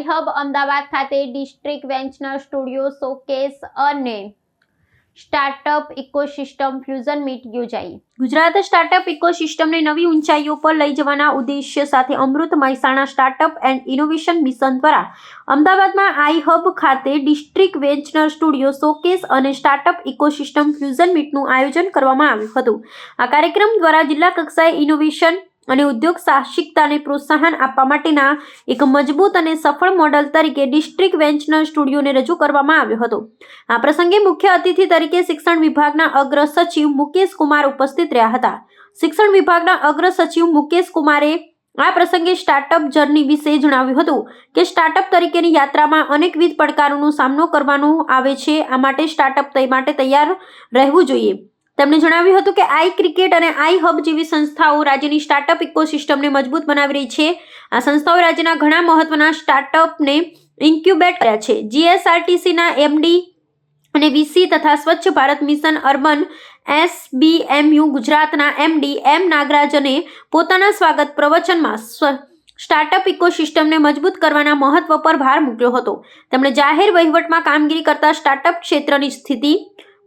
આઈહબ અમદાવાદ ખાતે district venture studio showcase અને startup ecosystem fusion meet યોજાઈ। ગુજરાત સ્ટાર્ટઅપ ઇકોસિસ્ટમને નવી ઊંચાઈઓ પર લઈ જવાના ઉદ્દેશ્ય સાથે Amrut Mehsana startup and innovation mission દ્વારા અમદાવાદમાં આઈહબ ખાતે ડિસ્ટ્રિક્ટ વેન્ચર સ્ટુડિયો શોકેસ અને સ્ટાર્ટઅપ ઇકોસિસ્ટમ ફ્યુઝન મીટનું આયોજન કરવામાં આવ્યું હતું। આ કાર્યક્રમ દ્વારા જિલ્લા કક્ષાએ ઇનોવેશન અને ઉદ્યોગ સાહસિકતાને પ્રોત્સાહન આપવા માટેના એક મજબૂત અને સફળ મોડલ તરીકે ડિસ્ટ્રિક્ટ વેન્ચર સ્ટુડિયોને રજૂ કરવામાં આવ્યો હતો। આ પ્રસંગે મુખ્ય અતિથિ તરીકે શિક્ષણ વિભાગના અગ્ર સચિવ મુકેશ કુમાર ઉપસ્થિત રહ્યા હતા। શિક્ષણ વિભાગના અગ્ર સચિવ મુકેશ કુમારે આ પ્રસંગે સ્ટાર્ટઅપ જર્ની વિશે જણાવ્યું હતું કે સ્ટાર્ટઅપ તરીકેની યાત્રામાં અનેકવિધ પડકારોનો સામનો કરવાનો આવે છે। આ માટે સ્ટાર્ટઅપ માટે તૈયાર રહેવું જોઈએ। તેમણે જણાવ્યું હતું કે આઈ ક્રિકેટ અને આઈહબ જેવી સંસ્થાઓ રાજ્યની સ્ટાર્ટઅપ ઇકોસિસ્ટમને મજબૂત બનાવી રહી છે। આ સંસ્થાઓ રાજ્યના ઘણા મહત્વના સ્ટાર્ટઅપને ઇન્ક્યુબેટ કર્યા છે। જીએસઆરટીસીના એમડી અને વીસી તથા સ્વચ્છ ભારત મિશન અર્બન એસબીએમયુ ગુજરાતના એમડી એમ નાગરાજને પોતાના સ્વાગત પ્રવચનમાં સ્ટાર્ટઅપ ઇકોસિસ્ટમને મજબૂત કરવાના મહત્વ પર ભાર મૂક્યો હતો। તેમણે જાહેર વહીવટમાં કામગીરી કરતા સ્ટાર્ટઅપ ક્ષેત્રની સ્થિતિ,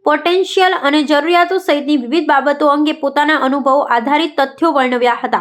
પોટેન્શિયલ અને જરૂરિયાતો સહિતની વિવિધ બાબતો અંગે પોતાના અનુભવો આધારિત તથ્યો વર્ણવ્યા હતા।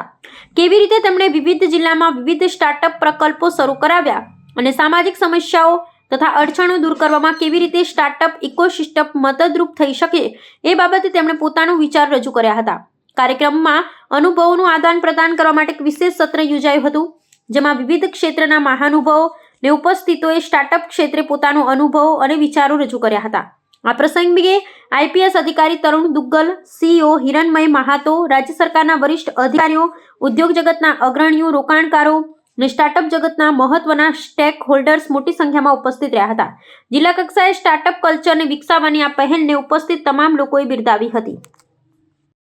કેવી રીતે તેમણે વિવિધ જિલ્લામાં વિવિધ સ્ટાર્ટઅપ પ્રકલ્પો શરૂ કરાવ્યા અને સામાજિક સમસ્યાઓ તથા અડચણો દૂર કરવામાં કેવી રીતે સ્ટાર્ટઅપ ઇકોસિસ્ટમ મદદરૂપ થઈ શકે એ બાબતે તેમણે પોતાનો વિચાર રજૂ કર્યા હતા। કાર્યક્રમમાં અનુભવોનું આદાન પ્રદાન કરવા માટે એક વિશેષ સત્ર યોજાયું હતું, જેમાં વિવિધ ક્ષેત્રના મહાનુભાવો અને ઉપસ્થિતોએ સ્ટાર્ટઅપ ક્ષેત્રે પોતાનો અનુભવો અને વિચારો રજૂ કર્યા હતા। આ પ્રસંગે આઈપીએસ અધિકારી તરુણ દુગ્ગલ, સીઈઓ હિરણમય મહાતો, રાજ્ય સરકારના વરિષ્ઠ અધિકારીઓ, ઉદ્યોગ જગતના અગ્રણીઓ, રોકાણકારો અને સ્ટાર્ટઅપ જગતના મહત્વના સ્ટેક હોલ્ડર્સ મોટી સંખ્યામાં ઉપસ્થિત રહ્યા હતા। જિલ્લા કક્ષાએ સ્ટાર્ટઅપ કલ્ચરને વિકસાવવાની આ પહેલને ઉપસ્થિત તમામ લોકોએ બિરદાવી હતી।